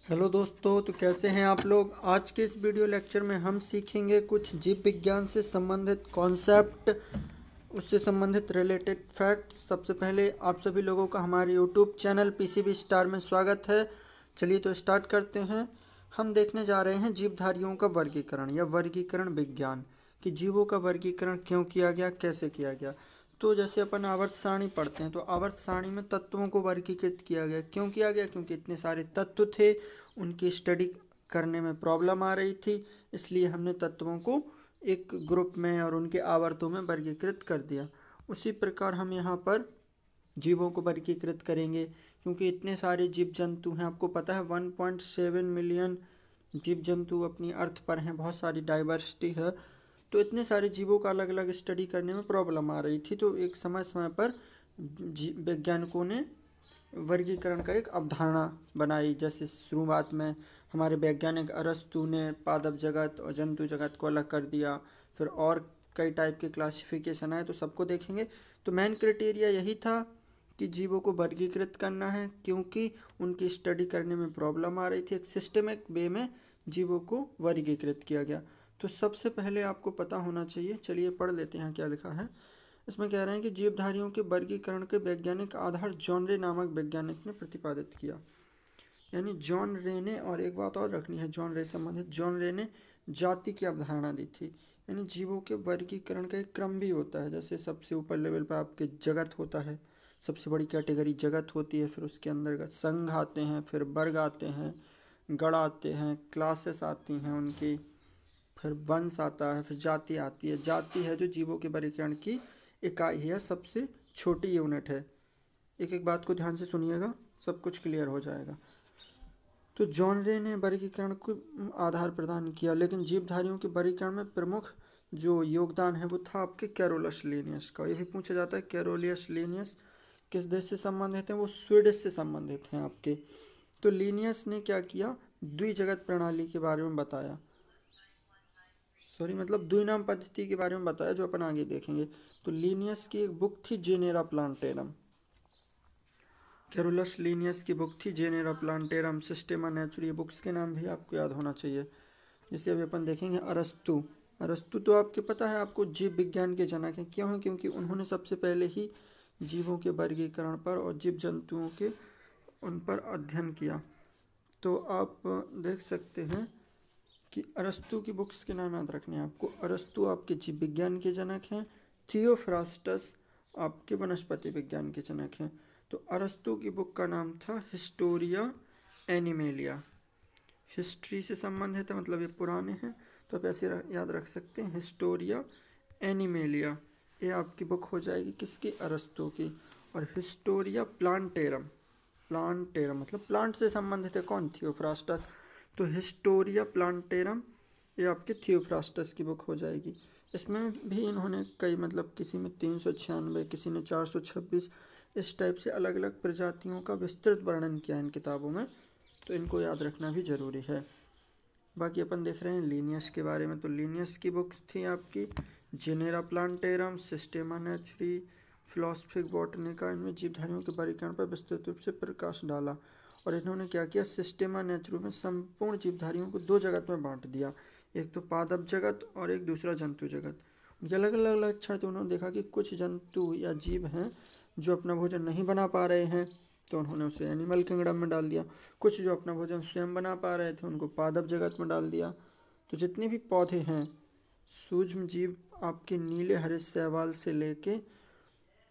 Hello दोस्तों, तो कैसे हैं आप लोग। आज के इस वीडियो लेक्चर में हम सीखेंगे कुछ जीव विज्ञान से संबंधित कॉन्सेप्ट, उससे संबंधित रिलेटेड फैक्ट्स। सबसे पहले आप सभी लोगों का हमारे यूट्यूब चैनल पीसीबी स्टार में स्वागत है। चलिए तो स्टार्ट करते हैं। हम देखने जा रहे हैं जीवधारियों का वर्गीकरण या वर्गीकरण विज्ञान, कि जीवों का वर्गीकरण क्यों किया गया, कैसे किया गया। तो जैसे अपन आवर्त सारणी पढ़ते हैं, तो आवर्त सारणी में तत्वों को वर्गीकृत किया गया। क्यों किया गया? क्योंकि इतने सारे तत्व थे, उनकी स्टडी करने में प्रॉब्लम आ रही थी, इसलिए हमने तत्वों को एक ग्रुप में और उनके आवर्तों में वर्गीकृत कर दिया। उसी प्रकार हम यहाँ पर जीवों को वर्गीकृत करेंगे, क्योंकि इतने सारे जीव जंतु हैं। आपको पता है 1.7 मिलियन जीव जंतु अपनी अर्थ पर हैं, बहुत सारी डाइवर्सिटी है। तो इतने सारे जीवों का अलग अलग स्टडी करने में प्रॉब्लम आ रही थी, तो एक समय समय पर वैज्ञानिकों ने वर्गीकरण का एक अवधारणा बनाई। जैसे शुरुआत में हमारे वैज्ञानिक अरस्तु ने पादप जगत और जंतु जगत को अलग कर दिया। फिर और कई टाइप के क्लासिफिकेशन आए, तो सबको देखेंगे। तो मेन क्राइटेरिया यही था कि जीवों को वर्गीकृत करना है, क्योंकि उनकी स्टडी करने में प्रॉब्लम आ रही थी। एक सिस्टमिक वे में जीवों को वर्गीकृत किया गया। तो सबसे पहले आपको पता होना चाहिए, चलिए पढ़ लेते हैं क्या लिखा है। इसमें कह रहे हैं कि जीवधारियों के वर्गीकरण के वैज्ञानिक आधार जॉन रे नामक वैज्ञानिक ने प्रतिपादित किया। यानी जॉन रे ने, और एक बात और रखनी है जॉन रे संबंधित, जॉन रे ने जाति की अवधारणा दी थी। यानी जीवों के वर्गीकरण का एक क्रम भी होता है। जैसे सबसे ऊपर लेवल पर आपके जगत होता है, सबसे बड़ी कैटेगरी जगत होती है। फिर उसके अंतर्गत संघ आते हैं, फिर वर्ग आते हैं, गण आते हैं, क्लासेस आती हैं उनकी, फिर वंश आता है, फिर जाति आती है। जाति है जो जीवों के वर्गीकरण की इकाई है, सबसे छोटी यूनिट है। एक एक बात को ध्यान से सुनिएगा, सब कुछ क्लियर हो जाएगा। तो जॉन रे ने वर्गीकरण को आधार प्रदान किया, लेकिन जीवधारियों के वर्गीकरण में प्रमुख जो योगदान है वो था आपके कैरोलस लिनियस का। ये भी पूछा जाता है कैरोलियस लिनियस किस देश से संबंधित हैं, वो स्वीडिश से संबंधित हैं आपके। तो लिनियस ने क्या किया, द्विजगत प्रणाली के बारे में बताया, द्विनाम पद्धति के बारे में बताया, जो अपन आगे देखेंगे। तो लिनियस की एक बुक थी जेनेरा प्लांटेरम, कैरोलस लिनियस की बुक थी जेनेरा प्लांटेरम, सिस्टेमा नेचुरी। बुक्स के नाम भी आपको याद होना चाहिए। जैसे अभी अपन देखेंगे अरस्तु। अरस्तु तो आपके पता है, आपको जीव विज्ञान के जनक हैं। क्यों हैं? क्योंकि उन्होंने सबसे पहले ही जीवों के वर्गीकरण पर और जीव जंतुओं के उन पर अध्ययन किया। तो आप देख सकते हैं कि अरस्तु की बुक्स के नाम याद रखने हैं आपको। अरस्तु आपके जीव विज्ञान के जनक हैं, थियोफ्रास्टस आपके वनस्पति विज्ञान के जनक हैं। तो अरस्तु की बुक का नाम था हिस्टोरिया एनिमेलिया। हिस्ट्री से संबंधित है, मतलब ये पुराने हैं, तो आप ऐसे याद रख सकते हैं हिस्टोरिया एनिमेलिया। ये आपकी बुक हो जाएगी किसकी? अरस्तु की। और हिस्टोरिया प्लांटेरम, प्लांटेरम मतलब प्लांट से संबंधित है, कौन? थियोफ्रास्टस। तो हिस्टोरिया प्लांटेरम ये आपके थियोफ्रास्टस की बुक हो जाएगी। इसमें भी इन्होंने कई, किसी में 396, किसी ने 426, इस टाइप से अलग अलग प्रजातियों का विस्तृत वर्णन किया इन किताबों में। तो इनको याद रखना भी ज़रूरी है। बाकी अपन देख रहे हैं लिनियस के बारे में। तो लिनियस की बुक्स थी आपकी जेनेरा प्लांटेरम, सिस्टेमा नेचुरी, फिलोसफिक बॉटनिका। इनमें जीवधारियों के वर्गीकरण पर विस्तृत रूप से प्रकाश डाला। और इन्होंने क्या किया, सिस्टेमा नेचुरी में संपूर्ण जीवधारियों को दो जगत में बांट दिया, एक तो पादप जगत और एक दूसरा जंतु जगत। उनके अलग अलग लक्षण थे। उन्होंने देखा कि कुछ जंतु या जीव हैं जो अपना भोजन नहीं बना पा रहे हैं, तो उन्होंने उसे एनिमल किंगडम में डाल दिया। कुछ जो अपना भोजन स्वयं बना पा रहे थे, उनको पादप जगत में डाल दिया। तो जितने भी पौधे हैं, सूक्ष्म जीव आपके नीले हरे शैवाल से लेके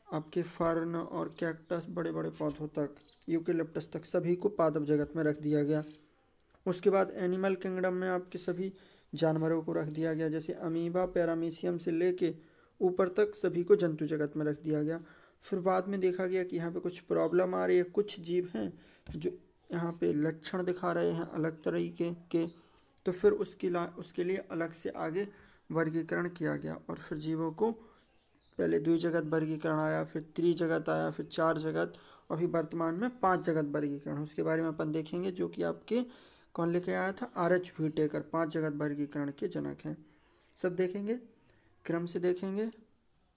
आपके फर्न और कैक्टस, बड़े बड़े पौधों तक, यूकेलिप्टस तक, सभी को पादप जगत में रख दिया गया। उसके बाद एनिमल किंगडम में आपके सभी जानवरों को रख दिया गया, जैसे अमीबा, पैरामीशियम से लेके ऊपर तक सभी को जंतु जगत में रख दिया गया। फिर बाद में देखा गया कि यहाँ पे कुछ प्रॉब्लम आ रही है, कुछ जीव हैं जो यहाँ पे लक्षण दिखा रहे हैं अलग तरीके के। तो फिर उसके लिए अलग से आगे वर्गीकरण किया गया। और फिर जीवों को पहले द्विजगत वर्गीकरण आया, फिर त्रिजगत आया, फिर चार जगत, और अभी वर्तमान में 5 जगत वर्गीकरण। उसके बारे में अपन देखेंगे, जो कि आपके कौन लेके आया था? आर.एच. व्हीटेकर 5 जगत वर्गीकरण के जनक हैं। सब देखेंगे, क्रम से देखेंगे।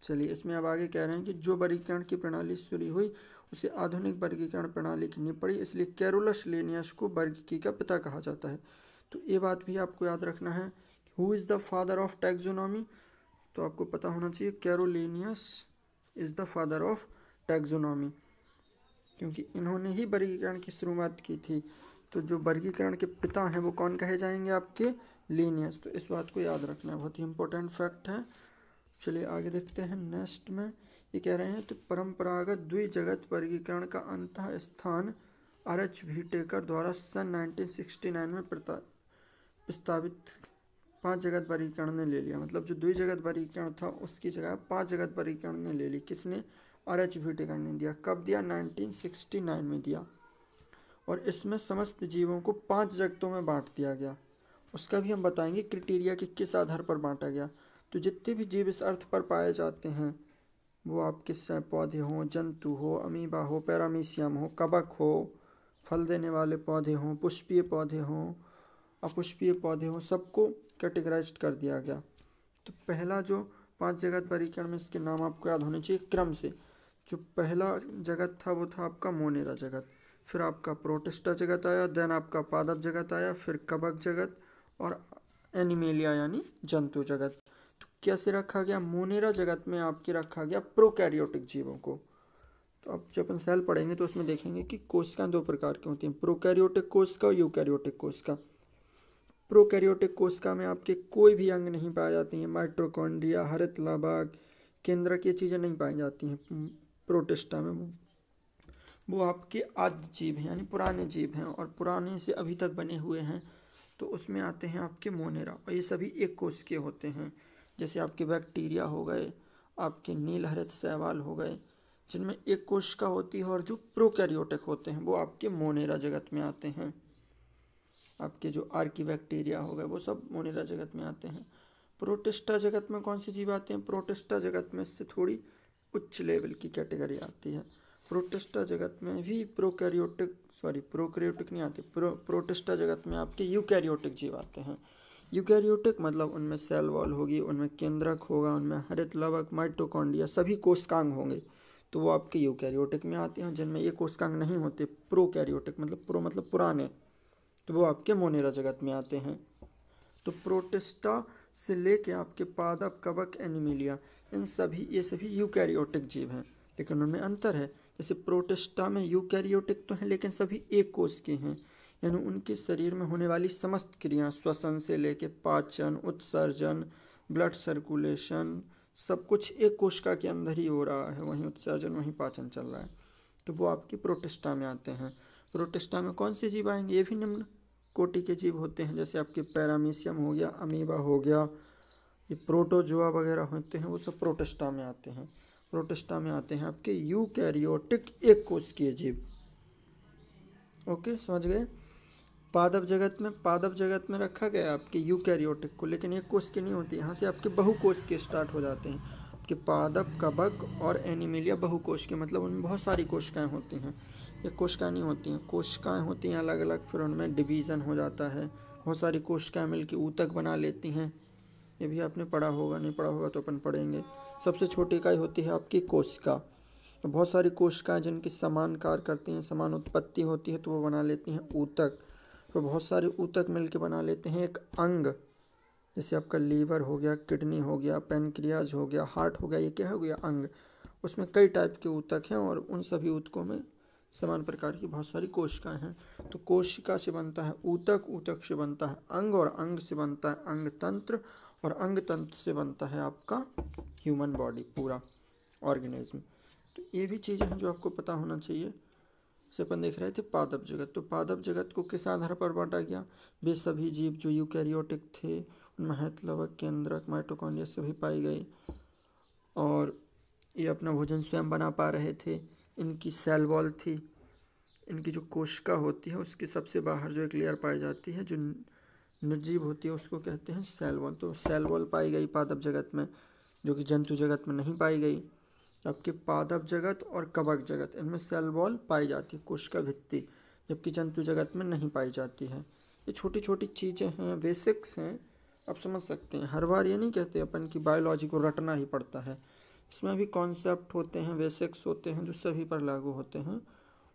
चलिए, इसमें अब आगे कह रहे हैं कि जो वर्गीकरण की प्रणाली शुरू हुई उसे आधुनिक वर्गीकरण प्रणाली की नींव पड़ी, इसलिए कैरोलस लिनियस को वर्गीकी का पिता कहा जाता है। तो ये बात भी आपको याद रखना है। Who is the father of taxonomy, तो आपको पता होना चाहिए Carolus Linnaeus is the father of taxonomy, क्योंकि इन्होंने ही वर्गीकरण की शुरुआत की थी। तो जो वर्गीकरण के पिता हैं वो कौन कहे जाएंगे, आपके लिनियस। तो इस बात को याद रखना, बहुत ही इंपॉर्टेंट फैक्ट है। चलिए आगे देखते हैं। नेक्स्ट में ये कह रहे हैं तो परंपरागत द्विजगत वर्गीकरण का अंतः स्थान आर.एच. व्हिटेकर द्वारा सन 1969 में प्रस्तावित 5 जगत वर्गीकरण ने ले लिया। मतलब जो द्विजगत वर्गीकरण था उसकी जगह 5 जगत वर्गीकरण ने ले ली। किसने, आर.एच. व्हिटेकर ने दिया। कब दिया, 1969 में दिया। और इसमें समस्त जीवों को 5 जगतों में बांट दिया गया। उसका भी हम बताएंगे क्राइटेरिया कि किस आधार पर बांटा गया। तो जितने भी जीव इस अर्थ पर पाए जाते हैं, वो आपके पौधे हों, जंतु हो, अमीबा हो, पैरामीशियम हो, कवक हो, फल देने वाले पौधे हों, पुष्पीय पौधे हों, अपुष्पीय पौधे हों, सबको कैटेगराइज्ड कर दिया गया। तो पहला जो 5 जगत वर्गीकरण में, इसके नाम आपको याद होने चाहिए क्रम से। जो पहला जगत था वो था आपका मोनेरा जगत, फिर आपका प्रोटिस्टा जगत आया, देन आपका पादप जगत आया, फिर कवक जगत और एनिमेलिया यानी जंतु जगत। तो कैसे रखा गया, मोनेरा जगत में आपके रखा गया प्रोकैरियोटिक जीवों को। तो अब जब अपन सेल पढ़ेंगे तो उसमें देखेंगे कि कोशिकाएं 2 प्रकार की होती हैं, प्रोकैरियोटिक कोशिका और यूकैरियोटिक कोशिका। प्रोकैरियोटिक कोशिका में आपके कोई भी अंग नहीं पाए जाती हैं, माइटोकॉन्ड्रिया, हरित लाभक, केंद्रक, ये चीज़ें नहीं पाई जाती हैं। प्रोटिस्टा में वो आपके आदि जीव हैं, यानी पुराने जीव हैं और पुराने से अभी तक बने हुए हैं। तो उसमें आते हैं आपके मोनेरा, और ये सभी एक कोश के होते हैं। जैसे आपके बैक्टीरिया हो गए, आपके नील हरित शैवाल हो गए, जिनमें एक कोशिका होती है, और जो प्रोकैरियोटिक होते हैं वो आपके मोनेरा जगत में आते हैं। आपके जो आर्की बैक्टीरिया हो गए वो सब मोनेरा जगत में आते हैं। प्रोटिस्टा जगत में कौन से जीव आते हैं, प्रोटिस्टा जगत में इससे थोड़ी उच्च लेवल की कैटेगरी आती है। प्रोटिस्टा जगत में भी प्रोकैरियोटिक नहीं आते। प्रोटिस्टा जगत में आपके यूकैरियोटिक जीव आते हैं। यूकैरियोटिक मतलब उनमें सेल वॉल होगी, उनमें केंद्रक होगा, उनमें हरित लवक, माइटोकॉन्ड्रिया, सभी कोशिकांग होंगे, तो वो आपके यूकैरियोटिक में आते हैं। जिनमें ये कोशिकांग नहीं होते, प्रोकैरियोटिक मतलब पुराने, तो वो आपके मोनेरा जगत में आते हैं। तो प्रोटिस्टा से लेके आपके पादप, कवक, एनिमेलिया, ये सभी यूकैरियोटिक जीव हैं, लेकिन उनमें अंतर है। जैसे प्रोटिस्टा में यूकैरियोटिक तो हैं लेकिन सभी एक कोश के हैं, यानी उनके शरीर में होने वाली समस्त क्रियाएं, श्वसन से लेके पाचन, उत्सर्जन, ब्लड सर्कुलेशन, सब कुछ एक कोशिका के अंदर ही हो रहा है, वहीं उत्सर्जन वहीं पाचन चल रहा है। तो वो आपकी प्रोटिस्टा में आते हैं। प्रोटिस्टा में कौन से जीव आएंगे, ये भी निम्न कोटि के जीव होते हैं, जैसे आपके पैरामीशियम हो गया, अमीबा हो गया, ये प्रोटोजोआ वगैरह होते हैं, वो सब प्रोटिस्टा में आते हैं। प्रोटिस्टा में आते हैं आपके यूकैरियोटिक एक कोशिकीय जीव। ओके, समझ गए। पादप जगत में रखा गया आपके यूकैरियोटिक को, लेकिन एक कोश की नहीं होती, यहाँ से आपके बहुकोश के स्टार्ट हो जाते हैं। आपके पादप, कवक और एनिमेलिया बहुकोश के, मतलब उनमें बहुत सारी कोशिकाएं होती हैं, एक कोशिकाएं नहीं होती हैं, कोशिकाएं होती हैं अलग अलग, फिर उनमें डिवीज़न हो जाता है, बहुत सारी कोशिकाएं मिलकर ऊतक बना लेती हैं। ये भी आपने पढ़ा होगा, नहीं पढ़ा होगा तो अपन पढ़ेंगे। सबसे छोटी इकाई होती है आपकी कोशिका। तो बहुत सारी कोशिकाएं जिनकी समान कार्य करती हैं, समान उत्पत्ति होती है, तो वो बना लेती हैं ऊतक। तो बहुत सारे ऊतक मिलकर बना लेते हैं एक अंग। जैसे आपका लीवर हो गया, किडनी हो गया, पेनक्रियाज हो गया, हार्ट हो गया, ये क्या हो गया, अंग। उसमें कई टाइप के ऊतक हैं और उन सभी ऊतकों में समान प्रकार की बहुत सारी कोशिकाएं हैं। तो कोशिका से बनता है ऊतक, ऊतक से बनता है अंग, और अंग से बनता है अंग तंत्र, और अंग तंत्र से बनता है आपका ह्यूमन बॉडी, पूरा ऑर्गेनिज्म। तो ये भी चीज़ें हैं जो आपको पता होना चाहिए। से अपन देख रहे थे पादप जगत। तो पादप जगत को किस आधार पर बांटा गया, वे सभी जीव जो यूकैरियोटिक थे, उनमें हरित लवक, केंद्रक, माइटोकॉन्ड्रिया सभी पाई गई, और ये अपना भोजन स्वयं बना पा रहे थे। इनकी सेल वॉल थी, इनकी जो कोशिका होती है उसके सबसे बाहर जो एक लेयर पाई जाती है जो निर्जीव होती है, उसको कहते हैं सेल वॉल। तो सेल वॉल पाई गई पादप जगत में, जो कि जंतु जगत में नहीं पाई गई। आपके पादप जगत और कवक जगत, इनमें सेल वॉल पाई जाती है, कोशिका भित्ति, जबकि जंतु जगत में नहीं पाई जाती है। ये छोटी छोटी चीज़ें हैं, बेसिक्स हैं, आप समझ सकते हैं। हर बार ये नहीं कहते अपन की बायोलॉजी को रटना ही पड़ता है, इसमें भी कॉन्सेप्ट होते हैं, बेसिक्स होते हैं जो सभी पर लागू होते हैं।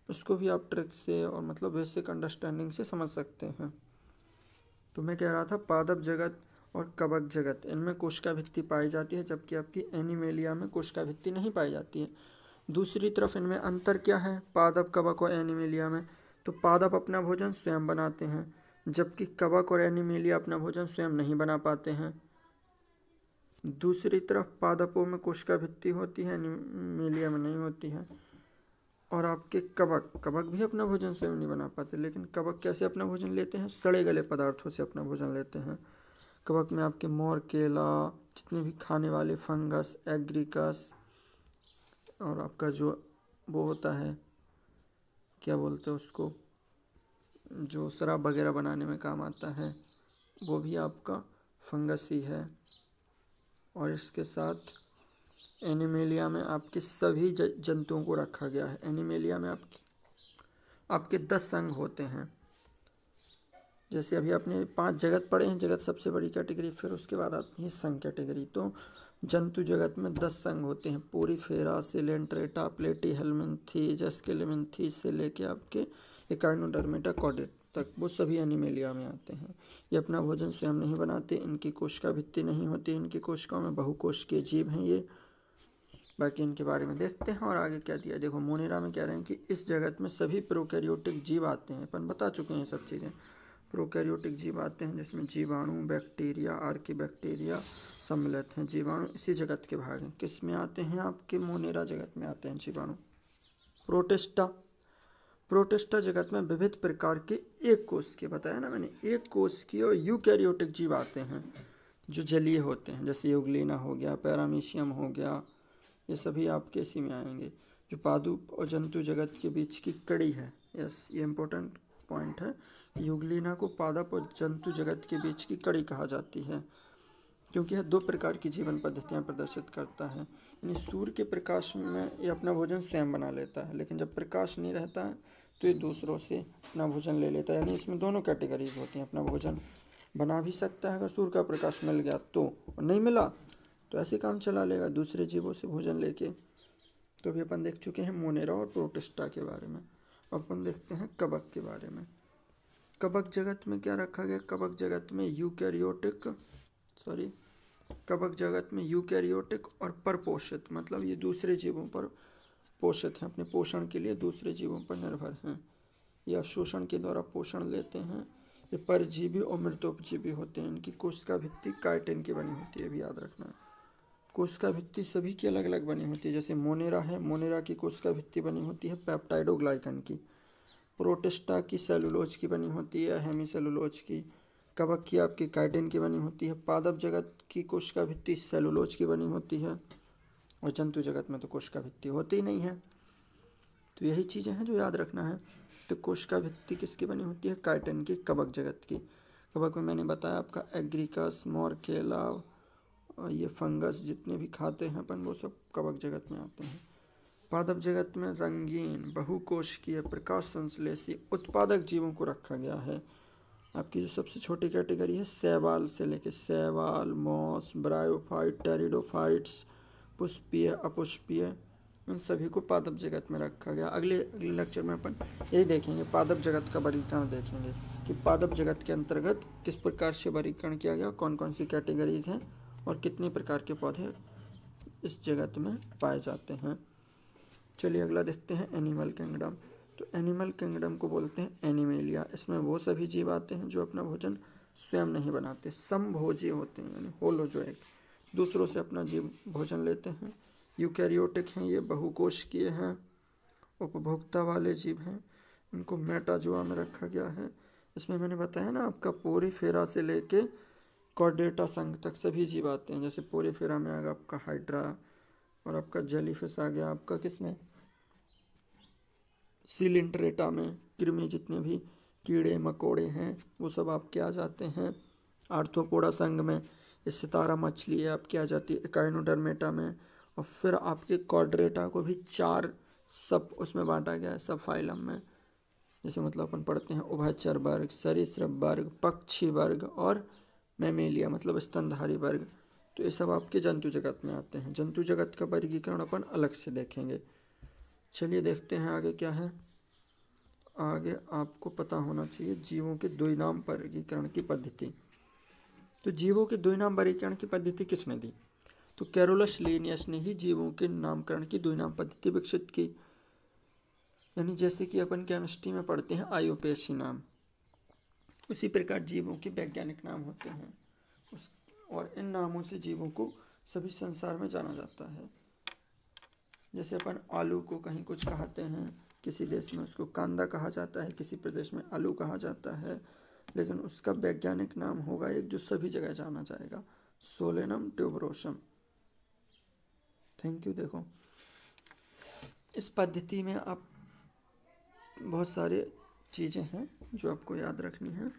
उसको भी आप ट्रिक से और मतलब बेसिक अंडरस्टैंडिंग से समझ सकते हैं। तो मैं कह रहा था पादप जगत और कवक जगत, इनमें कोशिका भित्ति पाई जाती है, जबकि आपकी एनिमेलिया में कोशिका भित्ति नहीं पाई जाती है। दूसरी तरफ इनमें अंतर क्या है पादप, कवक और एनिमेलिया में? तो पादप अपना भोजन स्वयं बनाते हैं, जबकि कवक और एनिमेलिया अपना भोजन स्वयं नहीं बना पाते हैं। दूसरी तरफ पादपों में कोशिका भित्ति होती है, एनिमेलिया में नहीं होती है। और आपके कवक, कवक भी अपना भोजन स्वयं नहीं बना पाते, लेकिन कवक कैसे अपना भोजन लेते हैं? सड़े गले पदार्थों से अपना भोजन लेते हैं। कवक में आपके मोर, केला, जितने भी खाने वाले फंगस, एग्रीकस, और आपका जो वो होता है क्या बोलते हैं उसको, जो शराब वगैरह बनाने में काम आता है, वो भी आपका फंगस ही है। और इसके साथ एनिमेलिया में आपके सभी जंतुओं को रखा गया है। एनिमेलिया में आपके 10 अंग होते हैं। जैसे अभी आपने 5 जगत पढ़े हैं, जगत सबसे बड़ी कैटेगरी, फिर उसके बाद आती है संघ कैटेगरी। तो जंतु जगत में 10 संघ होते हैं, पोरीफेरा, सिलेंट्रेटा, प्लेटीहेल्मिन्थी, जस्केलेमिन्थी से लेके आपके एकाइनोडर्मेटा कॉर्डेट तक, वो सभी एनिमेलिया में आते हैं। ये अपना भोजन स्वयं नहीं बनाते, इनकी कोशिका भित्ति नहीं होती, इनकी कोशिकाओं में बहुकोशिकीय जीव हैं ये। बाकी इनके बारे में देखते हैं। और आगे क्या दिया, देखो मोनेरा में कह रहे हैं कि इस जगत में सभी प्रोकैरियोटिक जीव आते हैं। अपन बता चुके हैं सब चीज़ें। प्रोकैरियोटिक जीव आते हैं जिसमें जीवाणु, बैक्टीरिया, आर्कीबैक्टीरिया सम्मिलित हैं। जीवाणु इसी जगत के भाग हैं। किस में आते हैं? आपके मोनेरा जगत में आते हैं जीवाणु। प्रोटिस्टा, प्रोटिस्टा जगत में विविध प्रकार के एक कोश के, बताया ना मैंने, एक कोश की और यूकैरियोटिक जीव आते हैं जो जलीय होते हैं, जैसे यूग्लिना हो गया, पैरामीशियम हो गया, ये सभी आपके इसी में आएंगे। जो पादप और जंतु जगत के बीच की कड़ी है, यस ये इम्पोर्टेंट पॉइंट है। यूग्लिना को पादप और जंतु जगत के बीच की कड़ी कहा जाती है, क्योंकि यह 2 प्रकार की जीवन पद्धतियाँ प्रदर्शित करता है। यानी सूर्य के प्रकाश में ये अपना भोजन स्वयं बना लेता है, लेकिन जब प्रकाश नहीं रहता है तो ये दूसरों से अपना भोजन ले लेता है। यानी इसमें दोनों कैटेगरीज होती हैं। अपना भोजन बना भी सकता है अगर सूर्य का प्रकाश मिल गया तो, और नहीं मिला तो ऐसे काम चला लेगा दूसरे जीवों से भोजन लेके। तो अभी अपन देख चुके हैं मोनेरा और प्रोटिस्टा के बारे में। अपन देखते हैं कवक के बारे में। कवक जगत में क्या रखा गया? कवक जगत में यूकैरियोटिक और परपोषित, मतलब ये दूसरे जीवों पर पोषित हैं, अपने पोषण के लिए दूसरे जीवों पर निर्भर हैं। ये अवशोषण के द्वारा पोषण लेते हैं। ये परजीवी और मृतोपजीवी होते हैं। इनकी कोशिका भित्ति काइटिन की बनी होती है, भी याद रखना। कोशिका भित्ति सभी की अलग अलग बनी होती है। जैसे मोनेरा है, मोनेरा की कोशिका भित्ति बनी होती है पेप्टाइडोग्लाइकन की। प्रोटिस्टा की सेलुलोज की बनी होती है, हेमीसेलुलोज की। कवक की आपकी काइटिन की बनी होती है। पादप जगत की कोशिका भित्ति सेलुलोज की बनी होती है, और जंतु जगत में तो कोशिका भित्ति होती ही नहीं है। तो यही चीज़ें हैं जो याद रखना है। तो कोशिका भित्ति किसकी बनी होती है? काइटिन की, कवक जगत की। कवक में मैंने बताया आपका एग्रीकस, मोर, केला, ये फंगस जितने भी खाते हैं अपन, वो सब कवक जगत में आते हैं। पादप जगत में रंगीन, बहुकोशिकीय, प्रकाश संश्लेषी, उत्पादक जीवों को रखा गया है। आपकी जो सबसे छोटी कैटेगरी है शैवाल से लेके, शैवाल, मॉस, ब्रायोफाइट, टेरिडोफाइट्स, पुष्पीय, अपुष्पीय, इन सभी को पादप जगत में रखा गया। अगले लेक्चर में अपन यही देखेंगे, पादप जगत का वर्गीकरण देखेंगे कि पादप जगत के अंतर्गत किस प्रकार से वर्गीकरण किया गया, कौन कौन सी कैटेगरीज हैं और कितने प्रकार के पौधे इस जगत में पाए जाते हैं। चलिए अगला देखते हैं एनिमल किंगडम। तो एनिमल किंगडम को बोलते हैं एनिमेलिया। इसमें वो सभी जीव आते हैं जो अपना भोजन स्वयं नहीं बनाते, समभोजी होते हैं, यानी होलोजोइक, दूसरों से अपना जीव भोजन लेते हैं। यूकैरियोटिक हैं, ये बहुकोशिकीय हैं, उपभोक्ता वाले जीव हैं। इनको मेटाजोआ में रखा गया है। इसमें मैंने बताया ना आपका पोरीफेरा से लेके कॉर्डेटा संघ तक सभी जीव आते हैं। जैसे पोरीफेरा में आएगा आपका हाइड्रा, और आपका जेलीफिश आ गया आपका किसमें? सिलिंट्रेटा में। कृमि जितने भी कीड़े मकोड़े हैं वो सब आपके आ जाते हैं। आर्थ्रोपोडा संघ में ये सितारा मछली है आपकी आ जाती है एकाइनोडर्मेटा में। और फिर आपके कॉर्डेटा को भी 4 सब उसमें बांटा गया है, सब फाइलम में। जैसे मतलब अपन पढ़ते हैं उभयचर वर्ग, सरीसृप वर्ग, पक्षी वर्ग और मैमेलिया मतलब स्तनधारी वर्ग। तो तो ये सब आपके जंतु जगत में आते हैं। जंतु जगत का वर्गीकरण अपन अलग से देखेंगे। चलिए देखते हैं आगे क्या है। आगे आपको पता होना चाहिए जीवों के द्विनाम वर्गीकरण की पद्धति। तो जीवों के द्विनाम वर्गीकरण की पद्धति किसने दी? तो कैरोलस लिनियस ने ही जीवों के नामकरण की द्विनाम पद्धति विकसित की। यानी जैसे कि अपन केमिस्ट्री में पढ़ते हैं आईयूपीएसी नाम, उसी प्रकार जीवों के वैज्ञानिक नाम होते हैं और इन नामों से जीवों को सभी संसार में जाना जाता है। जैसे अपन आलू को कहीं कुछ कहते हैं, किसी देश में उसको कांदा कहा जाता है, किसी प्रदेश में आलू कहा जाता है, लेकिन उसका वैज्ञानिक नाम होगा एक जो सभी जगह जाना जाएगा, सोलेनम ट्यूबरोसम। Thank you. देखो इस पद्धति में आप बहुत सारे चीज़ें हैं जो आपको याद रखनी है।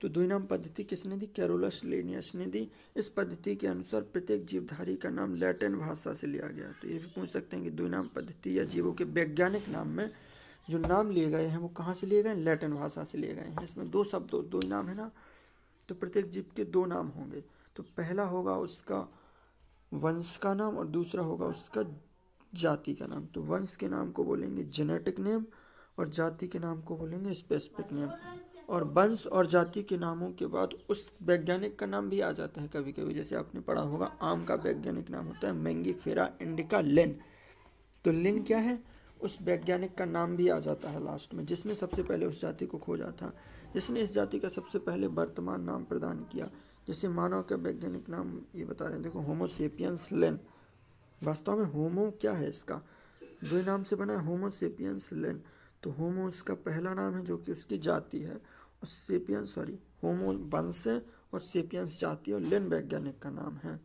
तो द्विनाम पद्धति किसने दी? कैरोलस लिनियस ने दी। इस पद्धति के अनुसार प्रत्येक जीवधारी का नाम लैटिन भाषा से लिया गया। तो ये भी पूछ सकते हैं कि द्विनाम पद्धति या जीवों के वैज्ञानिक नाम में जो नाम लिए गए हैं वो कहाँ से लिए गए? लैटिन भाषा से लिए गए हैं। इसमें दो शब्द दो नाम है ना, तो प्रत्येक जीव के दो नाम होंगे। तो पहला होगा उसका वंश का नाम और दूसरा होगा उसका जाति का नाम। तो वंश के नाम को बोलेंगे जेनेटिक नेम और जाति के नाम को बोलेंगे स्पेसिफिक नेम। और वंश और जाति के नामों के बाद उस वैज्ञानिक का नाम भी आ जाता है कभी कभी। जैसे आपने पढ़ा होगा आम का वैज्ञानिक नाम होता है मैंगीफेरा इंडिका लिन। तो लिन क्या है? उस वैज्ञानिक का नाम भी आ जाता है लास्ट में, जिसने सबसे पहले उस जाति को खोजा था, जिसने इस जाति का सबसे पहले वर्तमान नाम प्रदान किया। जैसे मानव का वैज्ञानिक नाम ये बता रहे हैं, देखो होमो सेपियंस लिन। वास्तव में होमो क्या है? इसका दो नाम से बना है, होमो सेपियंस लिन। तो होमो उसका पहला नाम है जो कि उसकी जाति है, और सेपियंस होमो वंश है और सेपियंस जाति और लिन वैज्ञानिक का नाम है।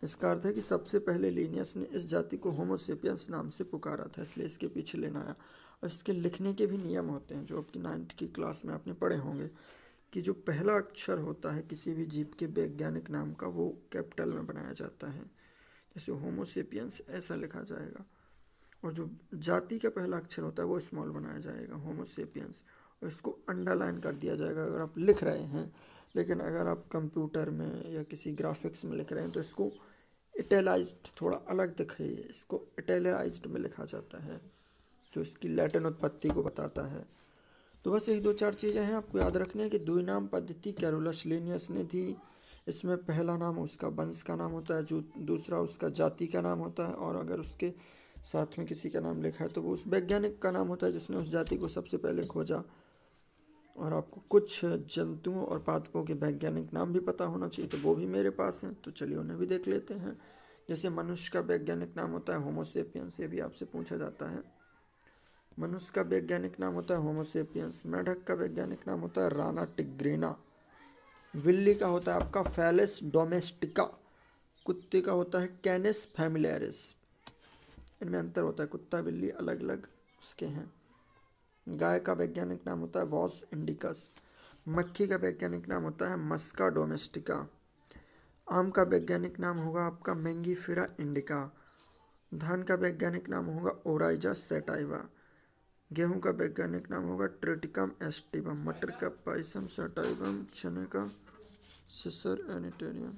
इसका अर्थ है कि सबसे पहले लिनियस ने इस जाति को होमो सेपियंस नाम से पुकारा था, इसलिए इसके पीछे लिन आया। और इसके लिखने के भी नियम होते हैं जो आपकी 9th की क्लास में आपने पढ़े होंगे कि जो पहला अक्षर होता है किसी भी जीव के वैज्ञानिक नाम का वो कैपिटल में बनाया जाता है। जैसे होमो सेपियंस ऐसा लिखा जाएगा, और जो जाति का पहला अक्षर होता है वो स्मॉल बनाया जाएगा, होमो सेपियंस, और इसको अंडरलाइन कर दिया जाएगा अगर आप लिख रहे हैं। लेकिन अगर आप कंप्यूटर में या किसी ग्राफिक्स में लिख रहे हैं तो इसको इटैलाइज्ड, थोड़ा अलग दिखे, इसको इटैलाइज्ड में लिखा जाता है, जो इसकी लैटिन उत्पत्ति को बताता है। तो बस यही 2-4 चीज़ें हैं आपको याद रखनी है कि द्विनाम पद्धति कैरोलस लिनियस ने दी। इसमें पहला नाम उसका वंश का नाम होता है, जो दूसरा उसका जाति का नाम होता है, और अगर उसके साथ में किसी का नाम लिखा है तो वो उस वैज्ञानिक का नाम होता है जिसने उस जाति को सबसे पहले खोजा। और आपको कुछ जंतुओं और पादपों के वैज्ञानिक नाम भी पता होना चाहिए, तो वो भी मेरे पास हैं, तो चलिए उन्हें भी देख लेते हैं। जैसे मनुष्य का वैज्ञानिक नाम होता है होमो सेपियंस, ये भी आपसे पूछा जाता है। मनुष्य का वैज्ञानिक नाम होता है होमो सेपियंस। मेढक का वैज्ञानिक नाम होता है राना टिग्रिना। बिल्ली का होता है आपका फेलिस डोमेस्टिका। कुत्ते का होता है कैनिस फैमिलियरिस। इनमें अंतर होता है, कुत्ता बिल्ली अलग अलग उसके हैं। गाय का वैज्ञानिक नाम होता है वॉस इंडिकस। मक्खी का वैज्ञानिक नाम होता है मस्का डोमेस्टिका। आम का वैज्ञानिक नाम होगा आपका मैंगीफेरा इंडिका। धान का वैज्ञानिक नाम होगा ओराइजा सेटाइवा। गेहूं का वैज्ञानिक नाम होगा ट्रिटिकम एस्टिवम। मटर का पाइसम सेटाइवम। चने का सिसर एनिटेरियम।